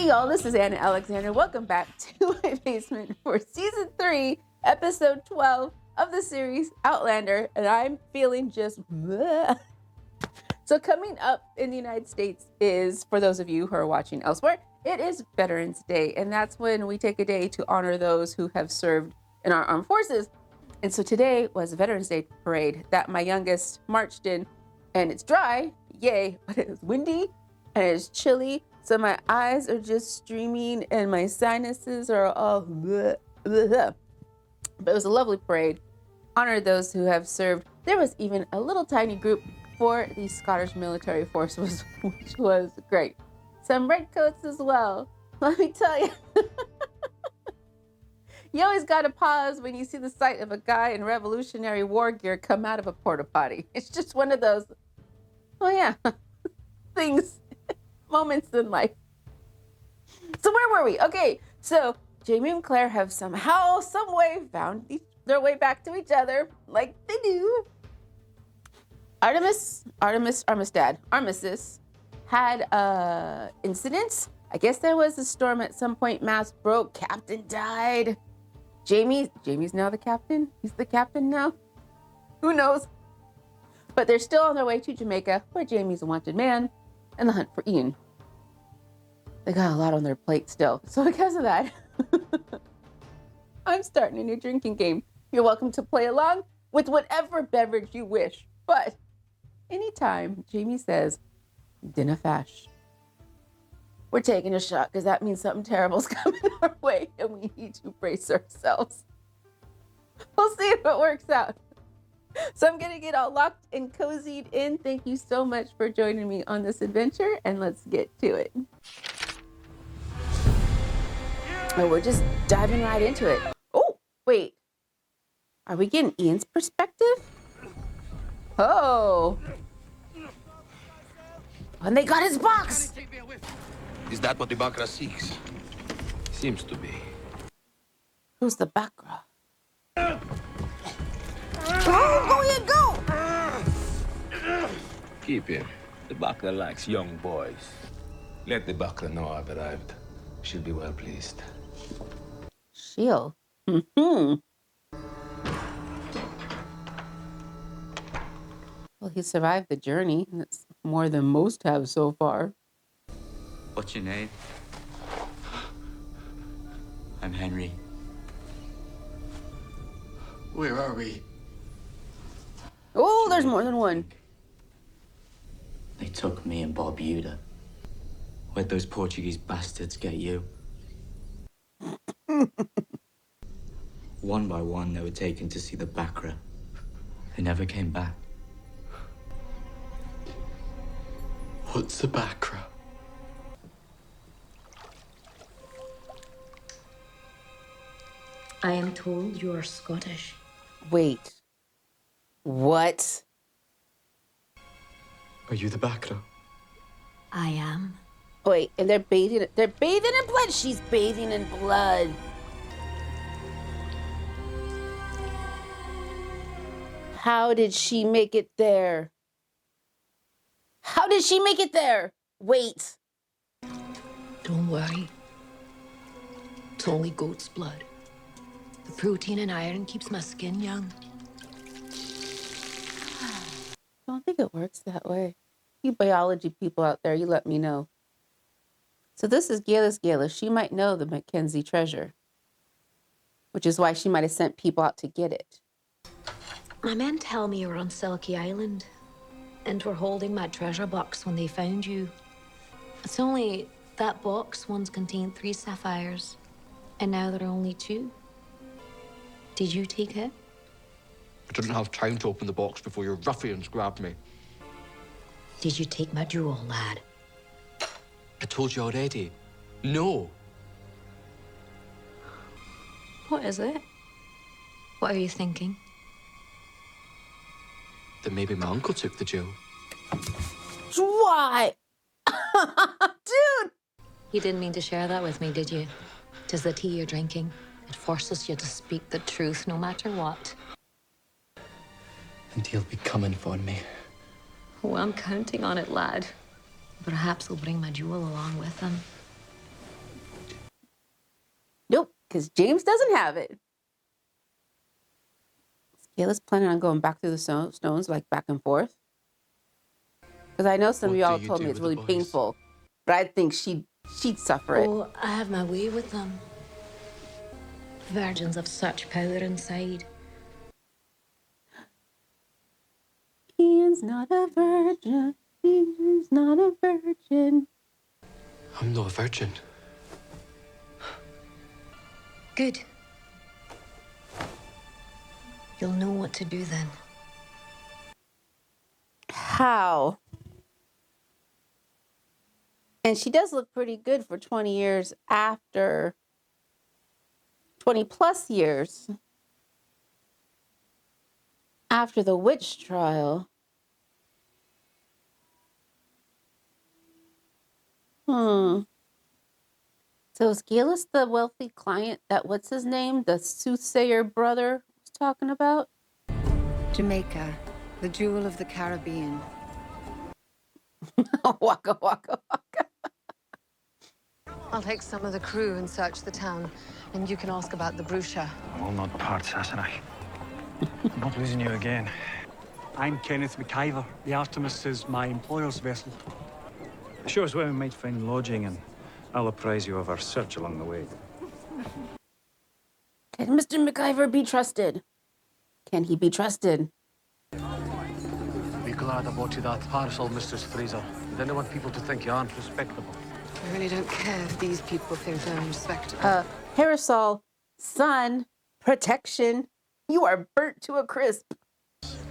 Hey y'all, this is Anna Alexander. Welcome back to my basement for season 3, episode 12 of the series Outlander, and I'm feeling just bleh. So coming up in the United States is, for those of you who are watching elsewhere, it is Veterans Day, and that's when we take a day to honor those who have served in our armed forces. And so today was a Veterans Day parade that my youngest marched in, and it's dry, yay, but it was windy and it's chilly. So my eyes are just streaming and my sinuses are all bleh, bleh. But it was a lovely parade. Honored those who have served. There was even a little tiny group for the Scottish military force, which was great. Some redcoats as well. Let me tell you. You always got to pause when you see the sight of a guy in Revolutionary War gear come out of a porta potty. It's just one of those, oh yeah, things. Moments in life. So where were we? Okay, so Jamie and Claire have somehow, some way found their way back to each other, like they do. Armistice had incidents. I guess there was a storm at some point. Mast broke. Captain died. Jamie's now the captain. He's the captain now. Who knows? But they're still on their way to Jamaica, where Jamie's a wanted man, and the hunt for Ian. They got a lot on their plate still. So because of that, I'm starting a new drinking game. You're welcome to play along with whatever beverage you wish. But anytime Jamie says, dinner fash, we're taking a shot because that means something terrible's coming our way and we need to brace ourselves. We'll see if it works out. So I'm going to get all locked and cozied in. Thank you so much for joining me on this adventure, and let's get to it. Oh, we're just diving right into it. Oh, wait. Are we getting Ian's perspective? Oh. And they got his box. Is that what the Bakra seeks? Seems to be. Who's the Bakra? Go ahead, go! Keep him. The Bakra likes young boys. Let the Bakra know I've arrived. She'll be well pleased. She'll. Well, he survived the journey. That's more than most have so far. What's your name? I'm Henry. Where are we? Oh, there's more than one. They took me and Bob Uda. Where'd those Portuguese bastards get you? One by one, they were taken to see the Bakra. They never came back. What's the Bakra? I am told you are Scottish. Wait. What? Are you the Bakra? I am. Wait, and they're bathing in blood. She's bathing in blood. How did she make it there? How did she make it there? Wait. Don't worry. It's only goat's blood. The protein and iron keeps my skin young. I don't think it works that way. You biology people out there, you let me know. So this is Galis. She might know the Mackenzie treasure, which is why she might have sent people out to get it. My men tell me you were on Silky Island and were holding my treasure box when they found you. It's only that box once contained 3 sapphires, and now there are only 2. Did you take it? I didn't have time to open the box before your ruffians grabbed me. Did you take my jewel, lad? I told you already. No. What is it? What are you thinking? That maybe my uncle took the jewel. Why? Dude! You didn't mean to share that with me, did you? 'Tis the tea you're drinking. It forces you to speak the truth no matter what. And he'll be coming for me. Oh, I'm counting on it, lad. Perhaps he'll bring my jewel along with him. Because James doesn't have it. Kayla's planning on going back through the stones, like back and forth. Because I know some of What y'all do you told do me it's with the really boys? painful. But I think she'd suffer it. Oh, I have my way with them. Virgins have such power inside. Ian's not a virgin. Ian's not a virgin. I'm not a virgin. Good. You'll know what to do then. How? And she does look pretty good for 20 years after, 20 plus years after the witch trial. So is Gillis the wealthy client that, what's his name? The soothsayer brother was talking about? Jamaica, the jewel of the Caribbean. Waka, waka, waka. I'll take some of the crew and search the town, and you can ask about the Brusha. All not part, Sassenach. I'm not losing you again. I'm Kenneth McIver. The Artemis is my employer's vessel. Show us where we might find lodging, and I'll apprise you of our search along the way. Can Mr. McIver be trusted? Can he be trusted? Be glad I bought you that parcel, Mistress Fraser. I didn't want people to think you aren't respectable. I really don't care if these people think I'm respectable. Parasol, sun, protection. You are burnt to a crisp.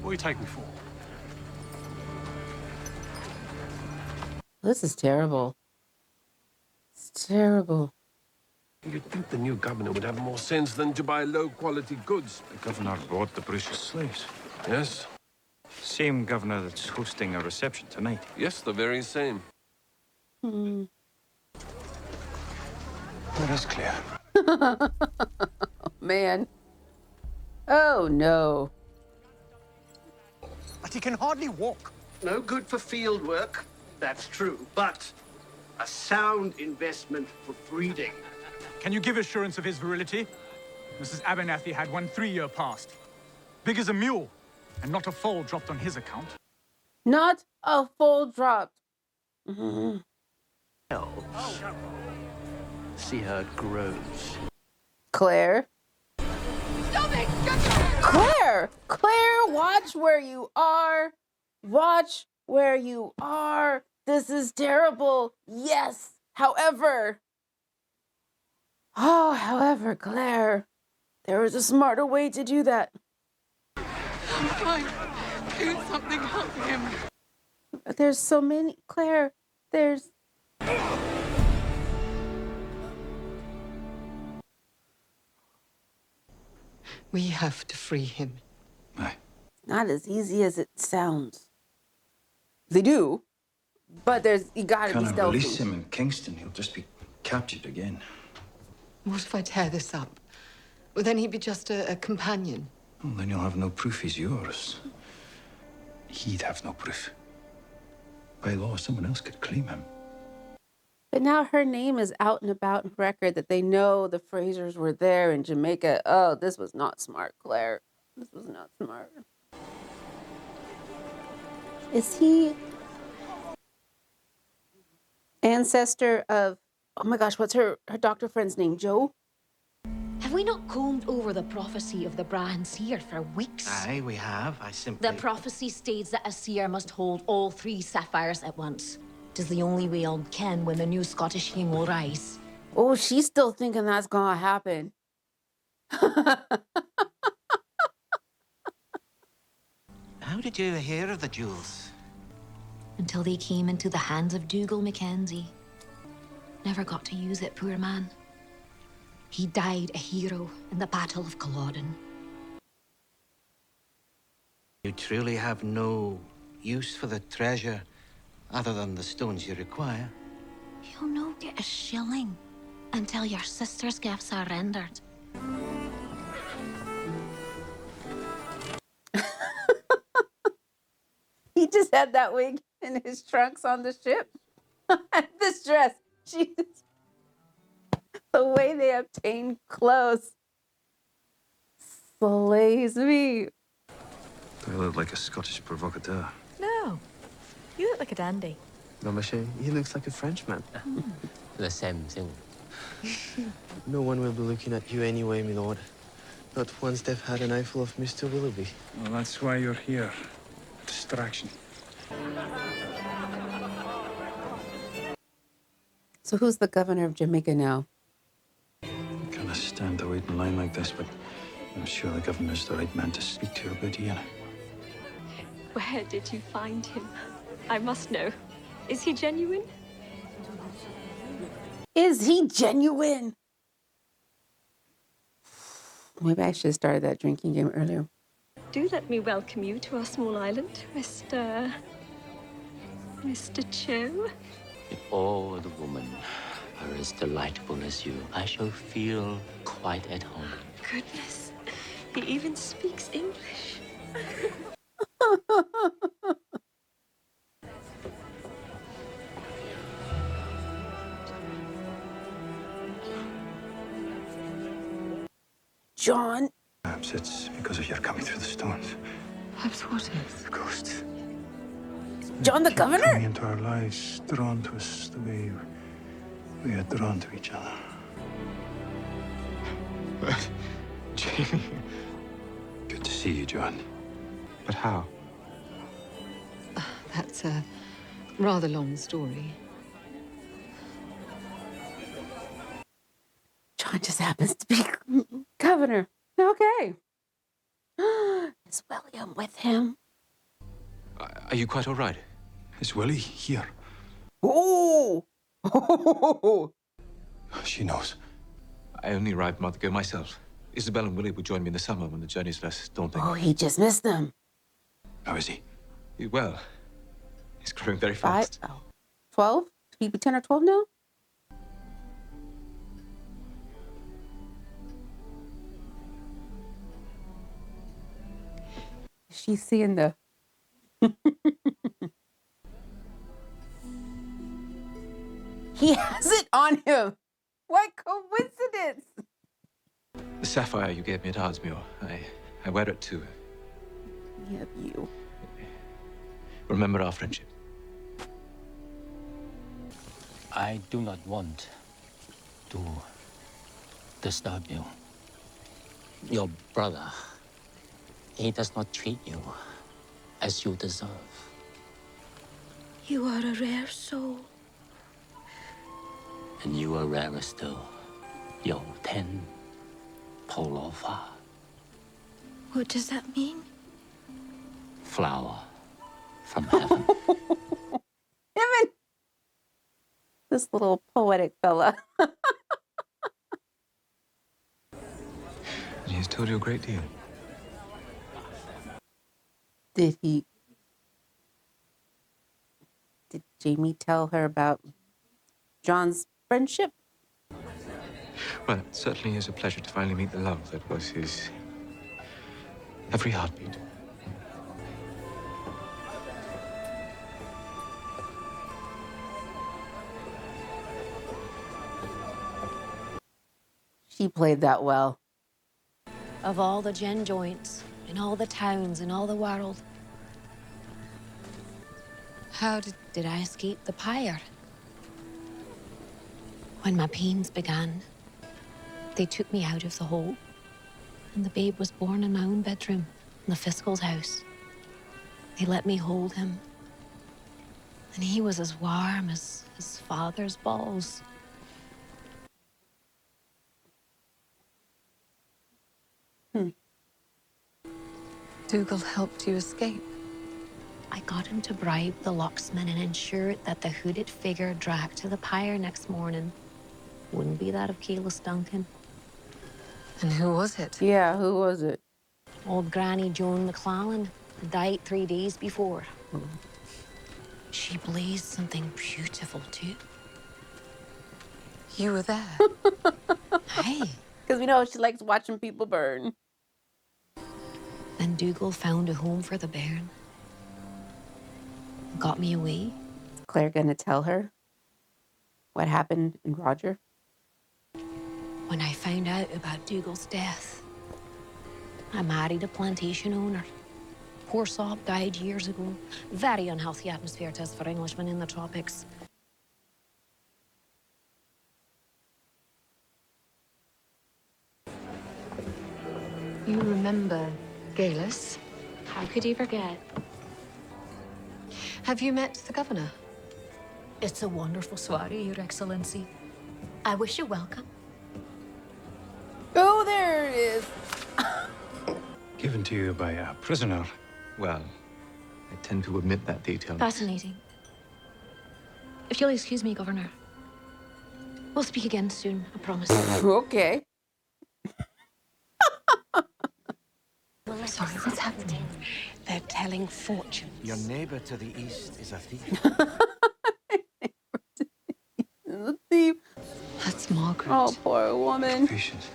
What do you take me for? This is terrible. It's terrible. You'd think the new governor would have more sense than to buy low-quality goods. The governor bought the British slaves. Yes? Same governor that's hosting a reception tonight. Yes, the very same. Where is Claire? Man. Oh, no. But he can hardly walk. No good for field work, that's true, but a sound investment for breeding. Can you give assurance of his virility? Mrs. Abernathy had one 3-year past. Big as a mule, and not a foal dropped on his account. Not a full drop. See how it grows. Claire. Claire! Claire, watch where you are. Watch where you are. This is terrible. Yes. However, Claire, there is a smarter way to do that. I'm fine. Do something, help him. There's so many. Claire, there's... We have to free him. Aye. Not as easy as it sounds. They do, but you gotta be Can't stealthy. release him in Kingston. He'll just be captured again. What if I tear this up? Well, then he'd be just a companion. Well, then you'll have no proof he's yours. He'd have no proof. By law, someone else could claim him. But now her name is out and about in record that they know the Frasers were there in Jamaica. Oh, this was not smart, Claire. This was not smart. Is he ancestor of, oh my gosh, what's her doctor friend's name? Joe? Have we not combed over the prophecy of the Brahan seer for weeks? Aye, we have. I simply... The prophecy states that a seer must hold all 3 sapphires at once. It is the only way I'll ken when the new Scottish king will rise. Oh, she's still thinking that's gonna happen. How did you hear of the jewels? Until they came into the hands of Dougal Mackenzie. Never got to use it, poor man. He died a hero in the Battle of Culloden. You truly have no use for the treasure, other than the stones you require. You'll no get a shilling until your sister's gifts are rendered. He just had that wig in his trunks on the ship. This dress. Jesus. The way they obtain clothes slays me. I look like a Scottish provocateur. No, you look like a dandy. No, monsieur, he looks like a Frenchman. The same thing. No one will be looking at you anyway, my lord. Not once they've had an eyeful of Mr. Willoughby. Well, that's why you're here. Distraction. So who's the governor of Jamaica now? I can't stand to wait in line like this, but I'm sure the governor's the right man to speak to about Ian. Where did you find him? I must know. Is he genuine? Is he genuine? Maybe I should have started that drinking game earlier. Do let me welcome you to our small island, Mr. Cho. If all the women are as delightful as you, I shall feel quite at home. Goodness, he even speaks English. John. Perhaps it's because of your coming through the stones. Perhaps what is? The ghost. John the Coming governor? into our lives, drawn to us the way we are drawn to each other. Jamie. Good to see you, John. But how? That's a rather long story. John just happens to be governor. Okay. Is William with him? Are you quite all right? Is Willie here? Oh! She knows. I only arrived a month ago myself. Isabel and Willie will join me in the summer when the journey's less daunting. Oh, he just missed them. How is he? Well, he's growing very fast. 12? He be 10 or 12 now? She's seeing the... He has it on him. What coincidence. The sapphire you gave me at Ardsmuir, I wear it too. Yeah, you. Remember our friendship. I do not want to disturb you. Your brother, he does not treat you as you deserve. You are a rare soul. And you are rarer still. Your 10 polar far. What does that mean? Flower from heaven. Heaven. This little poetic fella. And he has told you a great deal. Did Jamie tell her about John's friendship? Well, it certainly is a pleasure to finally meet the love that was his every heartbeat. She played that well. Of all the gin joints, in all the towns, in all the world, how did I escape the pyre? When my pains began, they took me out of the hole, and the babe was born in my own bedroom, in the fiscal's house. They let me hold him, and he was as warm as his father's balls. Dougal helped you escape. I got him to bribe the locksman and ensure that the hooded figure dragged to the pyre next morning wouldn't be that of Keyless Duncan. And who was it? Yeah, who was it? Old Granny Joan McClellan died 3 days before. She blazed something beautiful too. You were there. Hey. Because we know she likes watching people burn. Then Dougal found a home for the bairn. Got me away. Is Claire gonna tell her what happened in Roger? When I found out about Dougal's death, I married a plantation owner. Poor sop died years ago. Very unhealthy atmosphere it is for Englishmen in the tropics. You remember Galus? How could you forget? Have you met the governor? It's a wonderful soiree, Your Excellency. I wish you welcome. Oh, there it is. Given to you by a prisoner. Well, I tend to omit that detail. Fascinating. If you'll excuse me, Governor. We'll speak again soon, I promise. Okay. Sorry, what's happening? They're telling fortunes. Your neighbor to the east is a thief. The thief. That's Margaret. Oh, poor woman. Patience.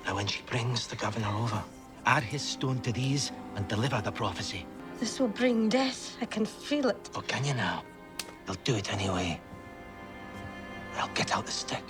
Now, when she brings the governor over, add his stone to these and deliver the prophecy. This will bring death. I can feel it. Oh, can you now? They'll do it anyway. I'll get out the stick.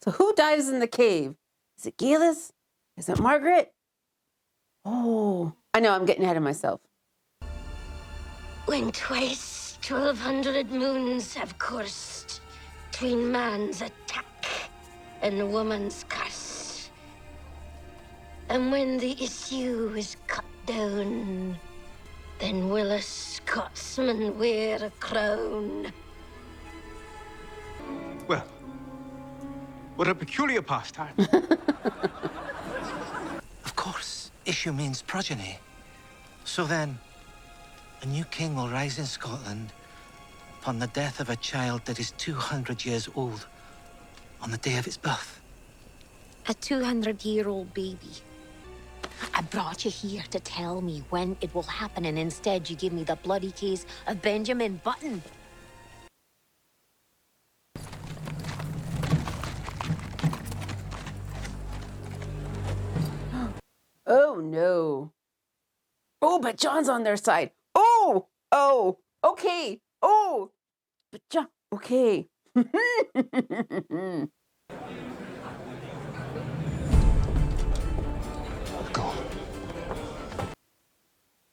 So who dies in the cave? Is it Galus? Is it Margaret? Oh, I know, I'm getting ahead of myself. When twice 1,200 moons have coursed between man's attack and woman's curse, and when the issue is cut down, then will a Scotsman wear a crown. Well, what a peculiar pastime. Of course, issue means progeny. So then, a new king will rise in Scotland upon the death of a child that is 200 years old on the day of its birth. A 200-year-old baby. I brought you here to tell me when it will happen, and instead you give me the bloody case of Benjamin Button. Oh, no. Oh, but John's on their side. Oh, okay. Oh, but John, okay.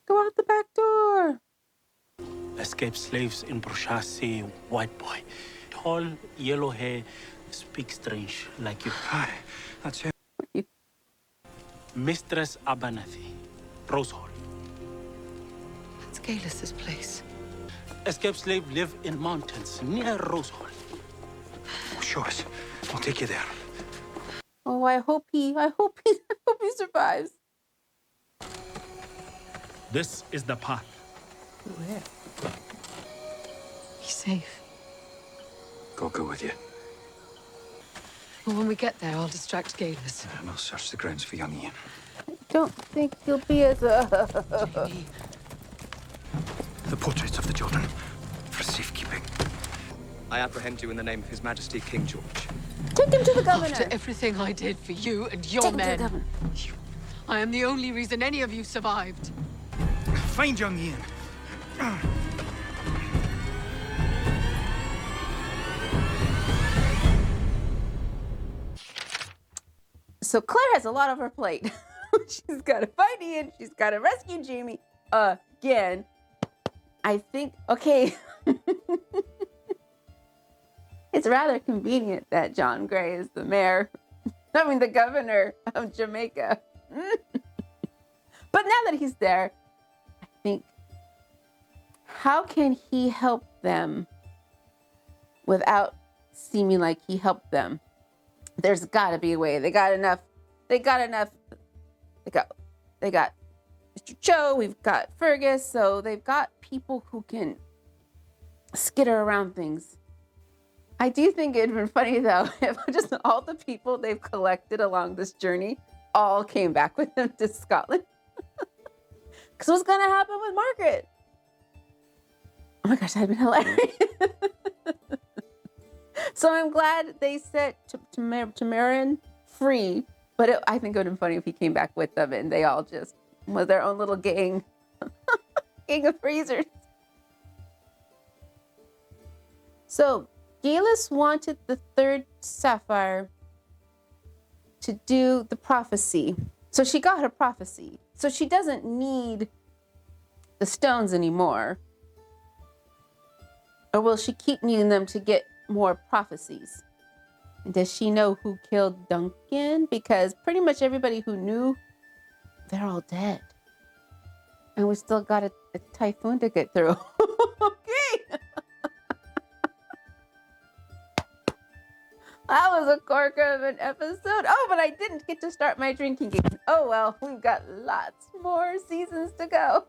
Go out the back door. Escaped slaves in Bruchassi, white boy. Tall, yellow hair, speak strange like you. Hi, that's him. Mistress Abernathy, Rose Hall. It's Galus's place. Escaped slave live in mountains near Rose Hall. Show us. I'll take you there. Oh, I hope he survives. This is the path. Where? He's safe. I'll go with you. Well, when we get there, I'll distract Galus. And I'll search the grounds for young Ian. Don't think he'll be as Jamie. The portraits of the children for safekeeping. I apprehend you in the name of His Majesty King George. Take him to the governor. After everything I did for you and your Take him to men, the governor. I am the only reason any of you survived. Find young Ian. So Claire has a lot on her plate. She's got to find Ian. She's got to rescue Jamie again. I think, okay. It's rather convenient that John Gray is the mayor. I mean, the governor of Jamaica. But now that he's there, I think, how can he help them without seeming like he helped them? There's got to be a way. They got enough. They got Mr. Cho. We've got Fergus. So they've got people who can skitter around things. I do think it'd been funny though if just all the people they've collected along this journey all came back with them to Scotland. Because what's gonna happen with Margaret? Oh my gosh, that'd been hilarious. So I'm glad they set Tamarin free, but I think it would have been funny if he came back with them and they all just was their own little gang, gang of freezers. So Galus wanted the third sapphire to do the prophecy. So she got her prophecy. So she doesn't need the stones anymore. Or will she keep needing them to get more prophecies? And does she know who killed Duncan? Because pretty much everybody who knew, they're all dead. And we still got a typhoon to get through. Okay. That was a corker of an episode. Oh, but I didn't get to start my drinking game. Oh, well, we've got lots more seasons to go.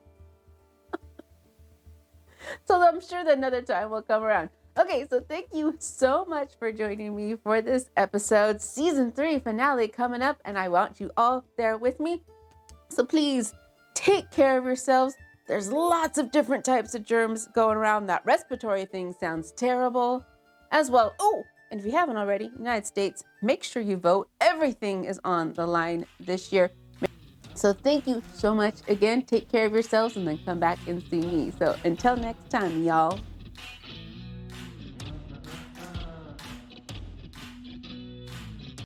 So I'm sure that another time will come around. Okay, so thank you so much for joining me for this episode. Season 3 finale coming up, and I want you all there with me. So please take care of yourselves. There's lots of different types of germs going around. That respiratory thing sounds terrible as well. Oh, and if you haven't already, United States, make sure you vote. Everything is on the line this year. So thank you so much again. Take care of yourselves and then come back and see me. So until next time, y'all.